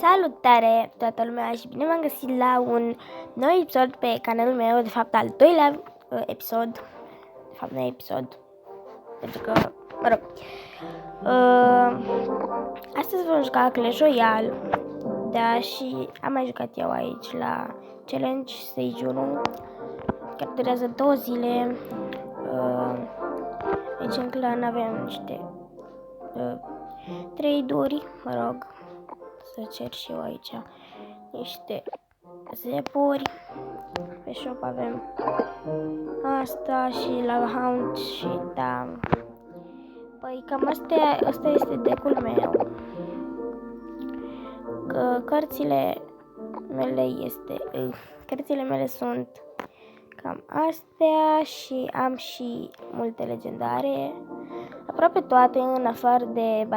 Salutare toată lumea și bine m-am găsit la un nou episod pe canalul meu, de fapt al doilea episod, de fapt nu e episod, pentru că, mă rog, astăzi vom juca Clash Royale, da, și am mai jucat eu aici la Challenge Stage 1, care durează 2 zile, aici în clan avem niște trade-uri, mă rog, să cer și eu aici niște zepuri. Pe shop avem asta și la Hound și da. Păi cam asta este deck-ul meu. Cărțile mele sunt cam astea și am și multe legendare. Aproape toate în afară de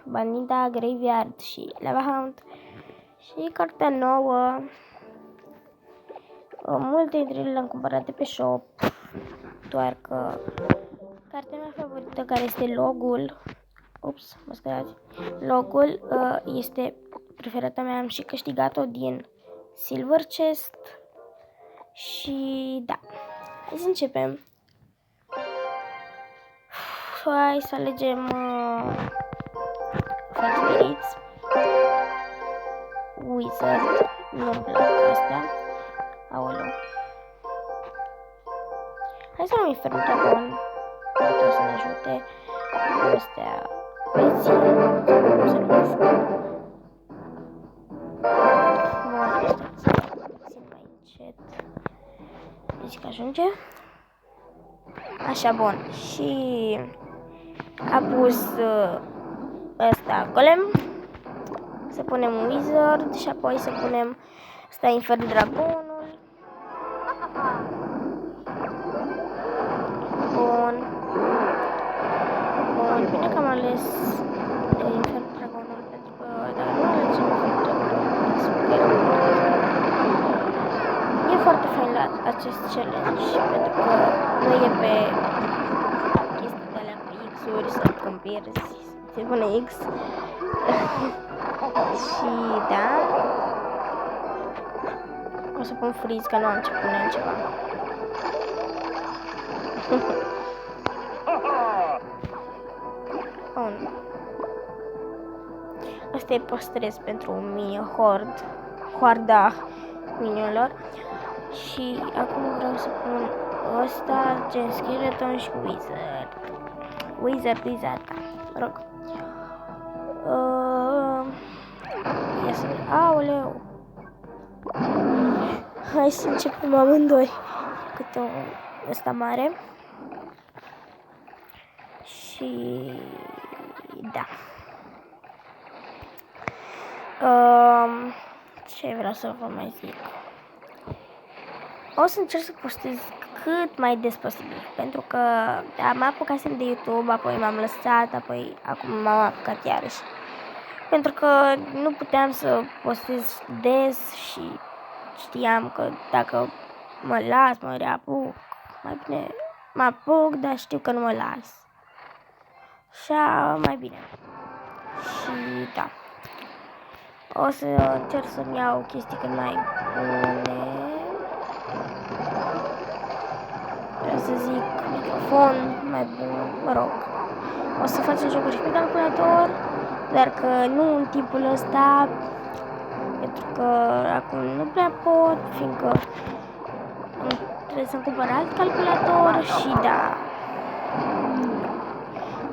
Bandita, Graveyard și Lava Hound. Și cartea nouă, multe dintre ele le-am cumpărat de pe shop, doar că cartea mea favorită, care este logul, logul este preferata mea, am și câștigat-o din Silver Chest. Și da, hai să începem. Hai să alegem Fight Spirits, Wizard, nu-mi plac astea, aoleu. Hai să luăm Inferno Dragon, poate o să ne ajute astea peții, cum se numesc. Bun, stați puțin mai încet, deci că ajunge. Așa, bun, și a pus ăsta Golem, să punem Wizard și apoi să punem ăsta Inferno Dragonul. Bun, bine că am ales Inferno Dragonul, pentru că dacă nu alegem Inferno Dragonul, e foarte fain la acest challenge, pentru că nu e pe chestii de alea cu X-uri sau când pierzi, se pune X. Și da, o să pun freeze, că nu am ce pune altceva. Bun. Asta e păstrez pentru mini hoarda minionilor. Și acum vreau să pun ăsta, gen Skeleton și Wizard, da, mă rog. Ia să vedem, aoleu. Hai să începem amândoi câte ăsta mare. Și da. Ce vreau să vă mai zic? O să încerc să postez cât mai des posibil, pentru că mă apucasem de YouTube, apoi m-am lăsat, apoi acum m-am apucat iarăși. Pentru că nu puteam să postez des și știam că dacă mă las, mă reapuc. Mai bine mă apuc, dar știu că nu mă las. Așa, mai bine. Și da. O să încerc să-mi iau chestii cât mai bune. Vreau să zic microfon mai bun, mă rog. O să facem jocuri și pe calculator, dar că nu în timpul ăsta, pentru că acum nu prea pot, fiindcă trebuie să-mi cumpăr alt calculator și da.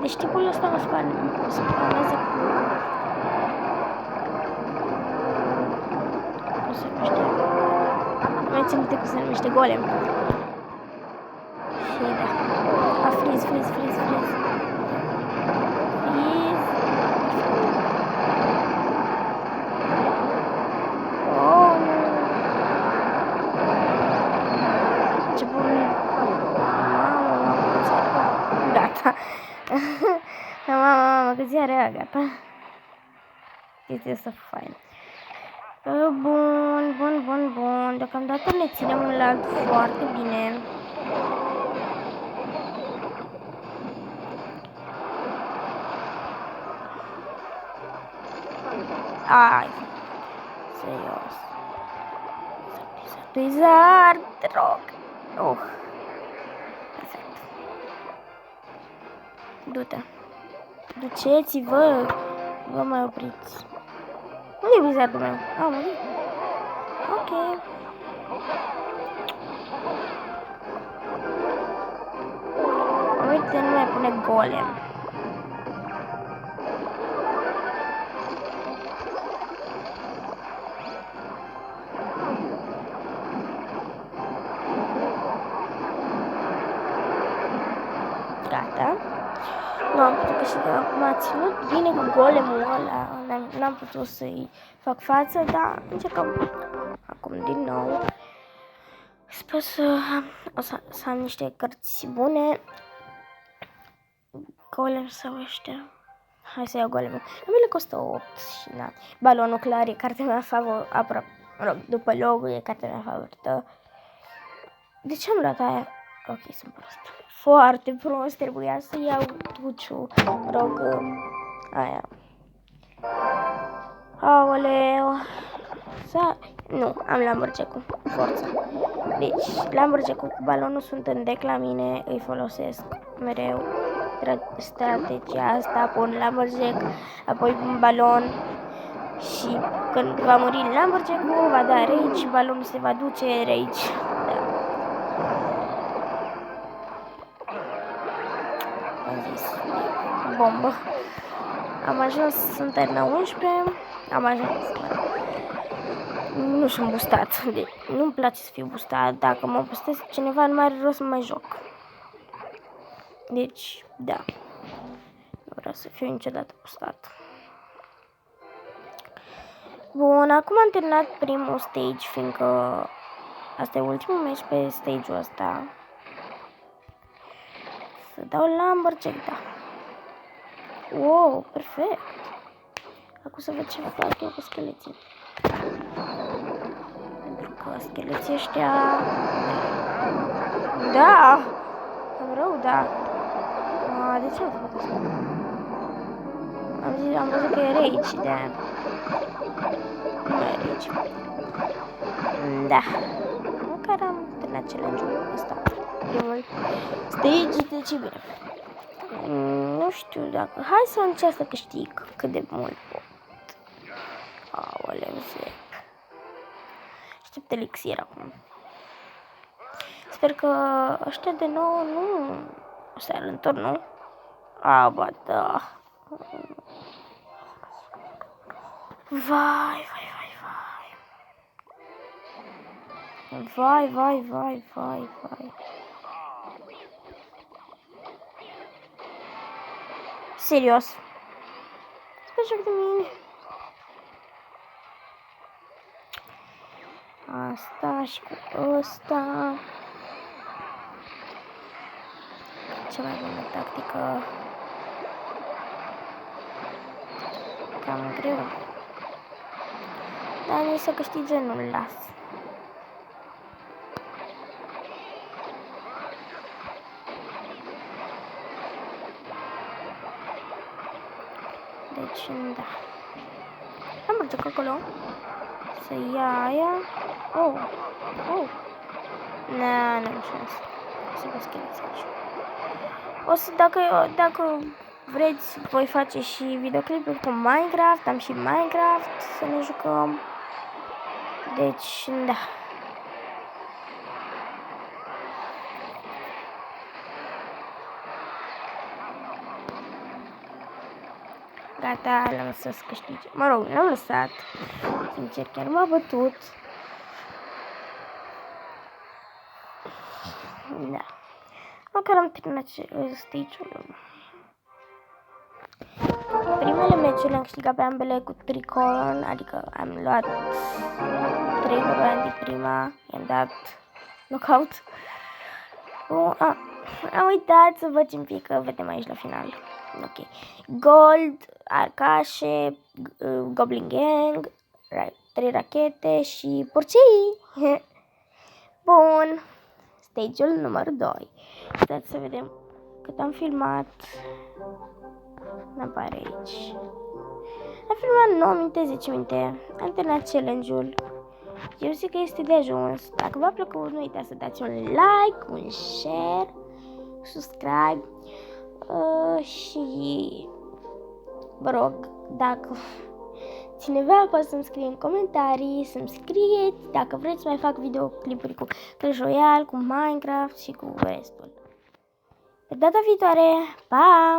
Deci timpul ăsta mă spamează cu... Cum se numește? Nu mai țin minte cum se numește, Golem. Și da. Freeze. Oh, nu. Ce bun. Mamă, cât gata. Mamă, cât zi are, gata. Este să fain. Bun. Deocamdată ne ținem un lag foarte bine. Ai, serios. Bizar, te rog. Perfect. Du-te. Duceți-vă. Vă mai opriți. Unde e bizarul meu? Mă duc. Ok. Uite, nu mai pune golem. Gata. Nu am putut câștiga. M-a ținut bine cu golemul ăla. N-am putut să-i fac față, dar încercăm acum din nou. Sper să am niște cărți bune. Golem sau ăștia. Hai să iau golemul. La mine costă 8 și na. Balonul clar e cartea mea favorită. După logo e cartea mea favorită. De ce am luat aia? Ok, sunt prost. Foarte prost, trebuia să iau tuciu. Rog, aia. Aoleu. Nu, am Lamborghini, forță. Deci, Lamborghini cu balonul sunt în deck la mine, îi folosesc mereu. Strategia asta, pun Lamborghini, apoi un balon și când va muri Lamborghini, va da rage și balonul se va duce rage. Da. Am zis, bombă. Am ajuns, sunt în 11, am ajuns, nu sunt boostat, nu-mi place să fiu boostat, dacă mă boostez cineva nu mai are rost să mai joc. Deci, da, nu vreau să fiu niciodată boostat. Bun, acum am terminat primul stage, fiindcă asta e ultimul meci pe stage-ul ăsta. Să dau Lamborghini, da. Wow, perfect. Acum să văd ce fac eu cu scheleții. Pentru că scheleții ăștia... Da! Cam rău, da. De ce am făcut asta? Am văzut că e rage, de-aia. Nu e rage. Da. Măcar am terminat challenge-ul ăsta. Primul stage, deci e bine. Nu știu dacă... Hai să încerc să câștig cât de mult pot. Aoleu, sec. Aștept elixir acum. Sper că ăștia de nou nu o să întorn, nu? Ba da. Vai. Serios. Sper joc de mine. Asta și cu ăsta. Cea mai bună tactică. Cam greu. Dar nici să câștige nu-l las. Deci, da. Am văzut acolo. Să ia aia. Nu am șans. Să vă scheleți aici. O să, dacă vreți, voi face și videoclipuri cu Minecraft. Am și Minecraft să ne jucăm. Deci, da. Gata, l-am lăsat să câștige. Mă rog, l-am lăsat. Sincer, chiar m-a bătut. Da. Măcar am terminat stage-ul. Primele meciuri le-am câștigat pe ambele cu tricon, adică am luat 3 de prima, i-am dat knockout. Am uitat să văd un pic, că vedem aici la final. Ok. Gold, arcașe, Goblin Gang, 3 rachete și porcii. Bun. Stage-ul numărul 2. Stați să vedem cât am filmat. Nu apare aici. filmat 9 minute, 10 minute. Am terminat challenge-ul. Eu zic că este de ajuns. Dacă v-a plăcut, nu uitați să dați un like, un share, subscribe și vă rog, dacă cineva poate să-mi scrie în comentarii, să-mi scrieți dacă vreți să mai fac videoclipuri cu Clash Royale, cu Minecraft și cu restul. Pe data viitoare, pa!